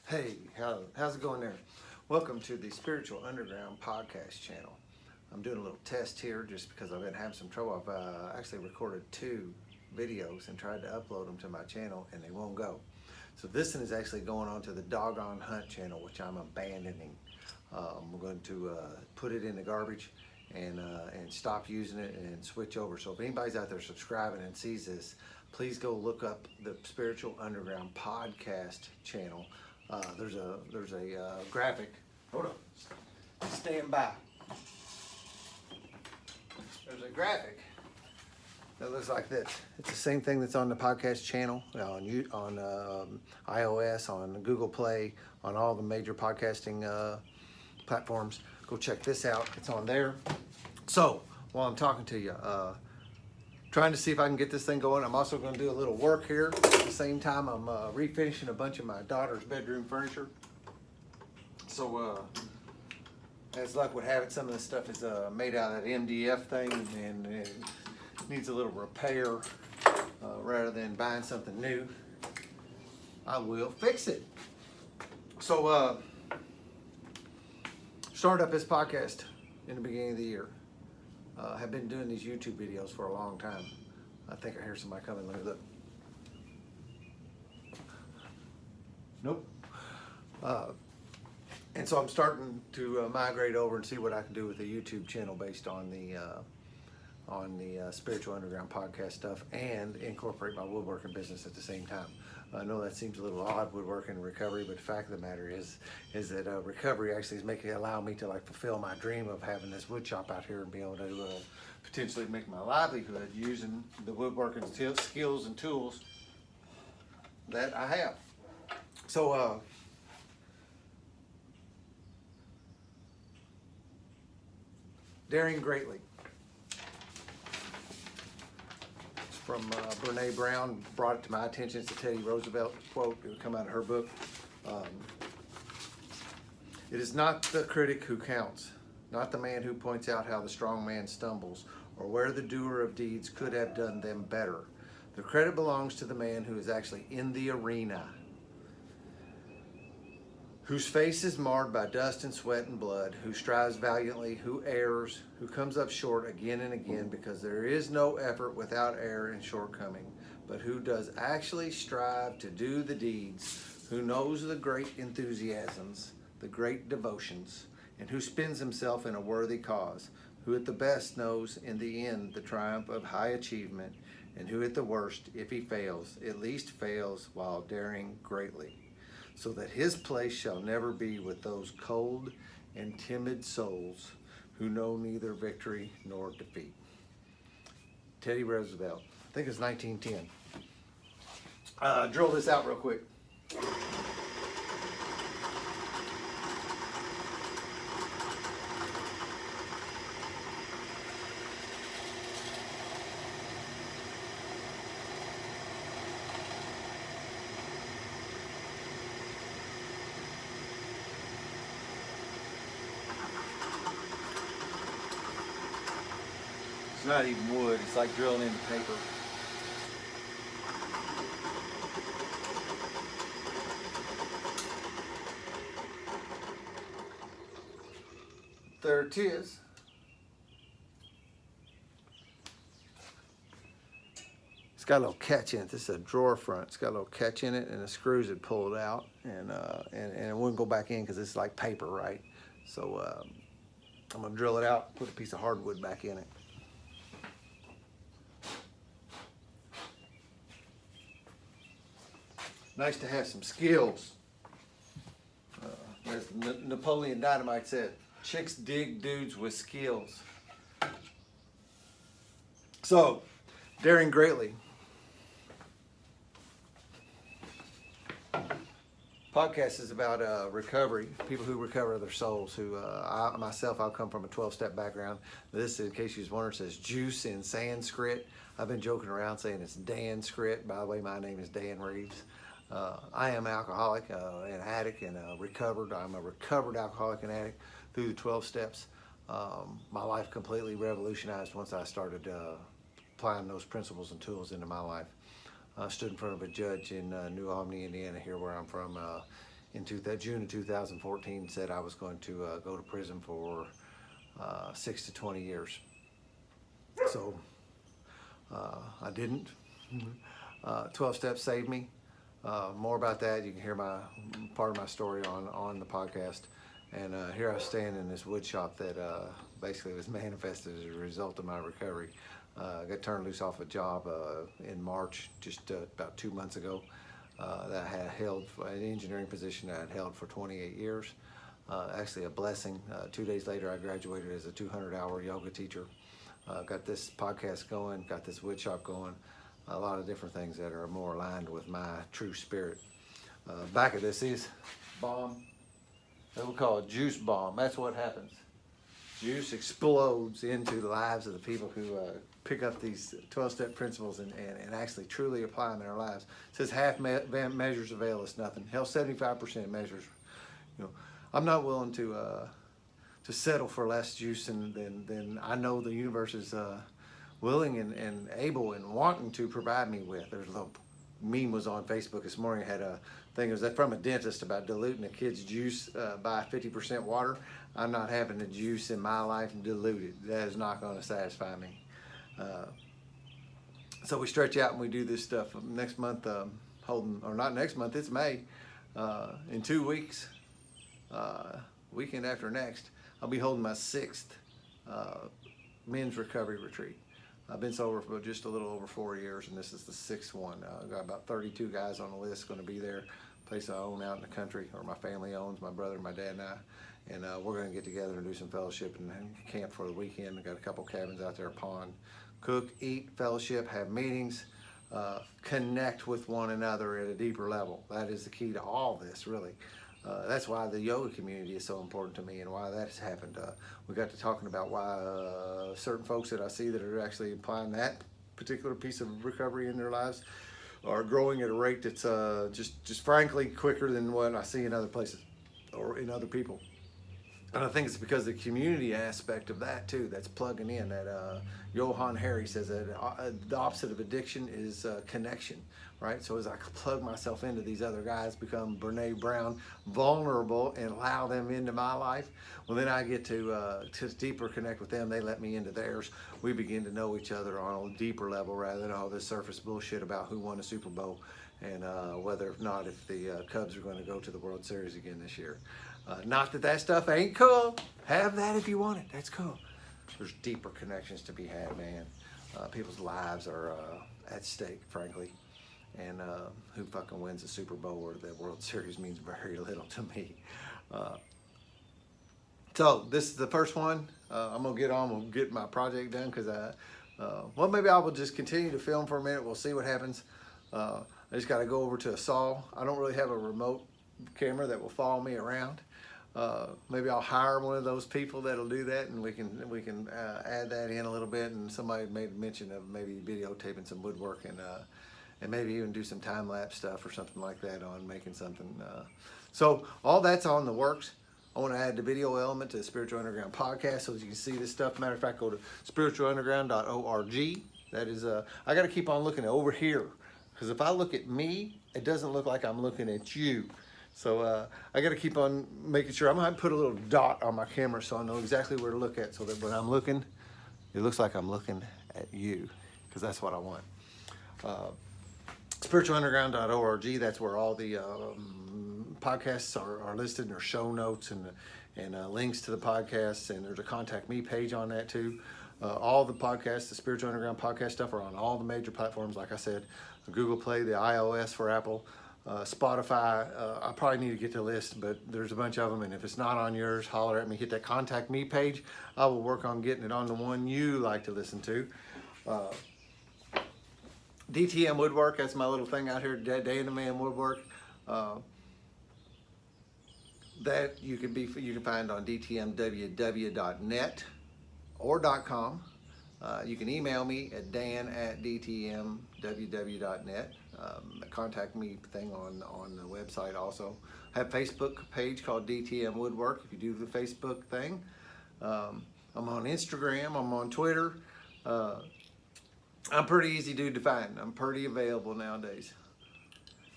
Hey, how's it going there? Welcome to the Spiritual Underground podcast channel. I'm doing a little test here just because I've been having some trouble. I've actually recorded 2 videos and tried to upload them to my channel and they won't go. So this one is actually going on to the Dogonhunt channel, which I'm abandoning. We're going to put it in the garbage and stop using it and switch over. So if anybody's out there subscribing and sees this, please go look up the Spiritual Underground podcast channel. There's a graphic. Hold on. Stand by. There's a graphic that looks like this. It's the same thing that's on the podcast channel on iOS, on Google Play, on all the major podcasting platforms. Go check this out. It's on there. So while I'm talking to you, trying to see if I can get this thing going. I'm also going to do a little work here. At the same time, I'm refinishing a bunch of my daughter's bedroom furniture. So, as luck would have it, some of this stuff is made out of that MDF thing and it needs a little repair. Rather than buying something new, I will fix it. So, started up this podcast in the beginning of the year. Have been doing these YouTube videos for a long time. I think I hear somebody coming. Look. Nope. And so I'm starting to migrate over and see what I can do with the YouTube channel based on the Spiritual Underground podcast stuff and incorporate my woodworking business at the same time. I know that seems a little odd, woodworking and recovery, but the fact of the matter is that recovery actually is allow me to fulfill my dream of having this wood shop out here and be able to potentially make my livelihood using the woodworking skills and tools that I have. So daring greatly. From Brene Brown, brought it to my attention. It's a Teddy Roosevelt quote. It would come out of her book. It is not the critic who counts, not the man who points out how the strong man stumbles, or where the doer of deeds could have done them better. The credit belongs to the man who is actually in the arena, whose face is marred by dust and sweat and blood, who strives valiantly, who errs, who comes up short again and again, because there is no effort without error and shortcoming, but who does actually strive to do the deeds, who knows the great enthusiasms, the great devotions, and who spends himself in a worthy cause, who at the best knows in the end the triumph of high achievement, and who at the worst, if he fails, at least fails while daring greatly, so that his place shall never be with those cold and timid souls who know neither victory nor defeat. Teddy Roosevelt, I think it's 1910. Drill this out real quick. It's not even wood, it's like drilling into paper. There it is. It's got a little catch in it. This is a drawer front. It's got a little catch in it and the screws would pull it out and it wouldn't go back in because it's like paper, right? So I'm gonna drill it out, put a piece of hardwood back in it. Nice to have some skills. As Napoleon Dynamite said, chicks dig dudes with skills. So, daring greatly. Podcast is about recovery, people who recover their souls. I'll come from a 12-step background. This, in case you was wondering, says juice in Sanskrit. I've been joking around saying it's Dan-skrit. By the way, my name is Dan Reeves. I am an alcoholic, an addict, and I'm a recovered alcoholic and addict through the 12 steps. My life completely revolutionized once I started applying those principles and tools into my life. I stood in front of a judge in New Albany, Indiana, here where I'm from, in June of 2014 said I was going to go to prison for 6 to 20 years. So I didn't. 12 steps saved me. More about that, you can hear part of my story on the podcast. And here I stand in this wood shop that basically was manifested as a result of my recovery. I got turned loose off a job in March, just about 2 months ago, that I had held an engineering position that I had held for 28 years. Actually a blessing. 2 days later, I graduated as a 200-hour yoga teacher. Got this podcast going, got this wood shop going, a lot of different things that are more aligned with my true spirit. Back of this is bomb. That we call it juice bomb. That's what happens. Juice explodes into the lives of the people who pick up these 12-step principles and actually truly apply them in their lives. It says half measures avail us nothing. Hell, 75% measures. You know, I'm not willing to settle for less juice than I know the universe is willing and able and wanting to provide me with. There's a little meme was on Facebook this morning. It had a thing, it was from a dentist about diluting a kid's juice by 50% water. I'm not having the juice in my life diluted. That is not going to satisfy me. So we stretch out and we do this stuff. Next month, or not next month, it's May. In 2 weeks, weekend after next, I'll be holding my 6th men's recovery retreat. I've been sober for just a little over 4 years, and this is the 6th one. I've got about 32 guys on the list going to be there. Place I own out in the country, or my family owns, my brother, my dad, and I. And we're going to get together and do some fellowship and camp for the weekend. We've got a couple cabins out there, a pond. Cook, eat, fellowship, have meetings, connect with one another at a deeper level. That is the key to all this, really. That's why the yoga community is so important to me and why that has happened. We got to talking about why certain folks that I see that are actually applying that particular piece of recovery in their lives are growing at a rate that's just frankly quicker than what I see in other places or in other people. And I think it's because the community aspect of that too, that's plugging in. That Johann Hari says that the opposite of addiction is connection, right? So as I plug myself into these other guys, become Brene Brown, vulnerable, and allow them into my life, well then I get to deeper connect with them. They let me into theirs. We begin to know each other on a deeper level rather than all this surface bullshit about who won a Super Bowl and whether or not if the Cubs are going to go to the World Series again this year. Not that that stuff ain't cool. Have that if you want it. That's cool. There's deeper connections to be had, man. People's lives are at stake, frankly. And who fucking wins the Super Bowl or the World Series means very little to me. So this is the first one. I'm going to get on. We'll get my project done because well, maybe I will just continue to film for a minute. We'll see what happens. I just got to go over to a saw. I don't really have a remote camera that will follow me around. Maybe I'll hire one of those people that'll do that, and we can add that in a little bit. And somebody made mention of maybe videotaping some woodwork and maybe even do some time lapse stuff or something like that on making something. So all that's on the works. I want to add the video element to the Spiritual Underground podcast so that you can see this stuff. Matter of fact, go to spiritualunderground.org. That is, I got to keep on looking over here because if I look at me, it doesn't look like I'm looking at you. So I got to keep on making sure. I'm going to put a little dot on my camera so I know exactly where to look at so that when I'm looking, it looks like I'm looking at you because that's what I want. Spiritualunderground.org, that's where all the podcasts are listed and their show notes and links to the podcasts. And there's a contact me page on that too. All the podcasts, the Spiritual Underground podcast stuff are on all the major platforms. Like I said, Google Play, the iOS for Apple, Spotify. I probably need to get the list, but there's a bunch of them. And if it's not on yours, holler at me. Hit that contact me page. I will work on getting it on the one you like to listen to. DTM Woodwork, that's my little thing out here, Day in the Man Woodwork. That you can find on dtmww.net or .com. You can email me at dan@dtmww.net. Contact me thing on the website also. I have a Facebook page called DTM Woodwork if you do the Facebook thing. I'm on Instagram, I'm on Twitter. I'm pretty easy dude to find. I'm pretty available nowadays.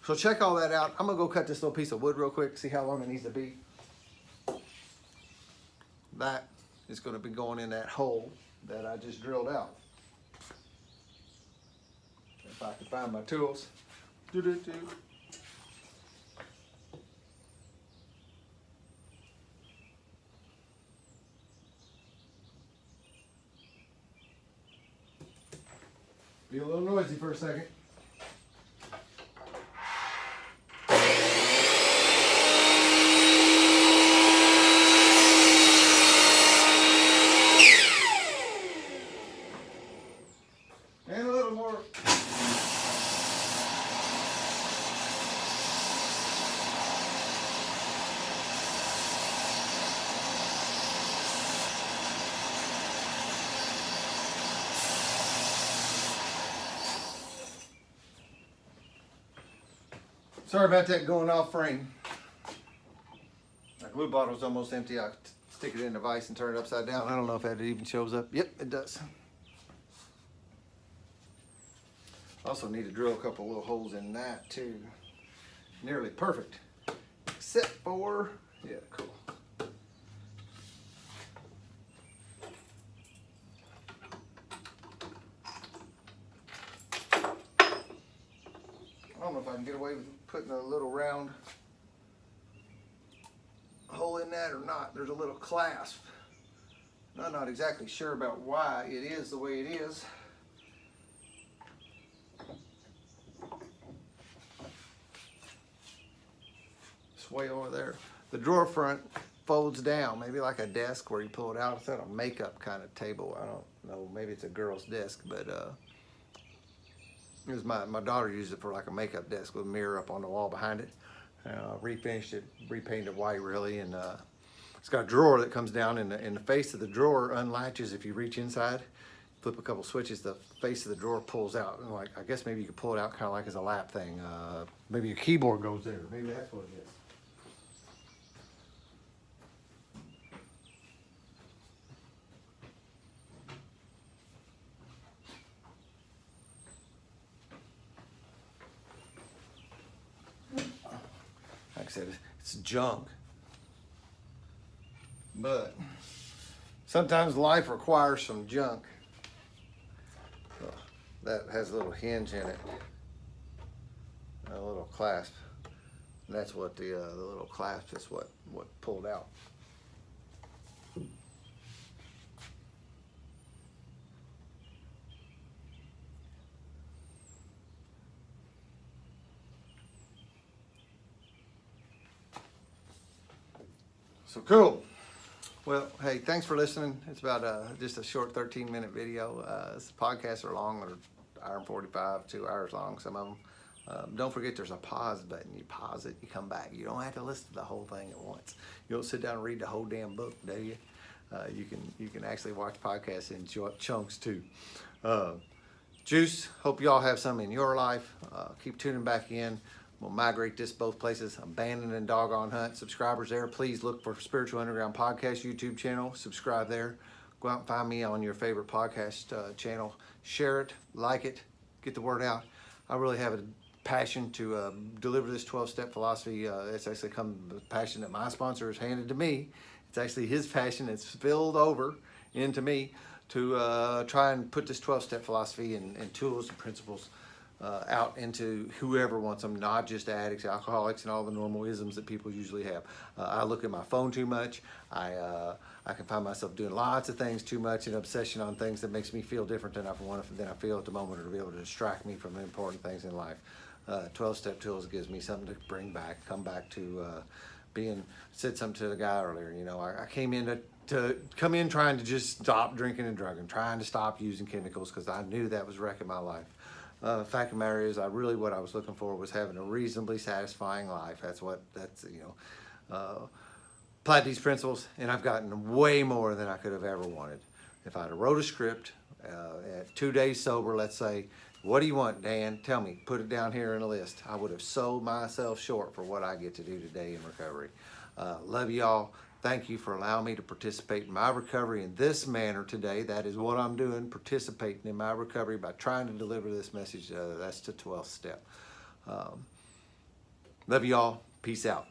So check all that out. I'm gonna go cut this little piece of wood real quick, see how long it needs to be. That is gonna be going in that hole that I just drilled out. If I can find my tools. Do-do-do. Be a little noisy for a second. And a little more. Sorry about that going off frame. My glue bottle's almost empty. I stick it in the vise and turn it upside down. I don't know if that even shows up. Yep, it does. Also need to drill a couple little holes in that too. Nearly perfect. Except for, yeah, cool. I don't know if I can get away with putting a little round hole in that or not. There's a little clasp. I'm not exactly sure about why it is the way it is. It's way over there. The drawer front folds down, maybe like a desk where you pull it out. It's at a makeup kind of table. I don't know, maybe it's a girl's desk, but it was my daughter used it for like a makeup desk with a mirror up on the wall behind it. Refinished it, repainted it white really, and it's got a drawer that comes down, and the face of the drawer unlatches if you reach inside. Flip a couple switches, the face of the drawer pulls out. And like, I guess maybe you could pull it out kind of like as a lap thing. Maybe your keyboard goes there. Maybe that's what it is. Like I said, it's junk. But sometimes life requires some junk. So that has a little hinge in it, a little clasp. And that's what the little clasp is what pulled out. So cool. Well, hey, thanks for listening. It's about just a short 13-minute video. This podcasts are long, they're hour and 45, 2 hours long, some of them. Don't forget there's a pause button. You pause it, you come back. You don't have to listen to the whole thing at once. You don't sit down and read the whole damn book, do you? You can actually watch podcasts in chunks too. Juice, hope y'all have some in your life. Keep tuning back in. We'll migrate this both places, Abandoned and Dogonhunt. Subscribers there, please look for Spiritual Underground Podcast YouTube channel. Subscribe there. Go out and find me on your favorite podcast channel. Share it, like it, get the word out. I really have a passion to deliver this 12-step philosophy. It's actually come the passion that my sponsor has handed to me. It's actually his passion. It's spilled over into me to try and put this 12-step philosophy and tools and principles out into whoever wants them, not just addicts, alcoholics, and all the normal isms that people usually have. I look at my phone too much. I can find myself doing lots of things too much, and obsession on things that makes me feel different than I feel at the moment, or to be able to distract me from the important things in life. 12-step tools gives me something to bring back, come back to being, said something to the guy earlier, you know, I came in to come in trying to just stop drinking and drugging, trying to stop using chemicals because I knew that was wrecking my life. Fact of the matter is, what I was looking for was having a reasonably satisfying life. Applied these principles, and I've gotten way more than I could have ever wanted. If I'd have wrote a script at 2 days sober, let's say, what do you want, Dan? Tell me, put it down here in a list. I would have sold myself short for what I get to do today in recovery. Love y'all. Thank you for allowing me to participate in my recovery in this manner today. That is what I'm doing, participating in my recovery by trying to deliver this message. That's the 12th step. Love you all. Peace out.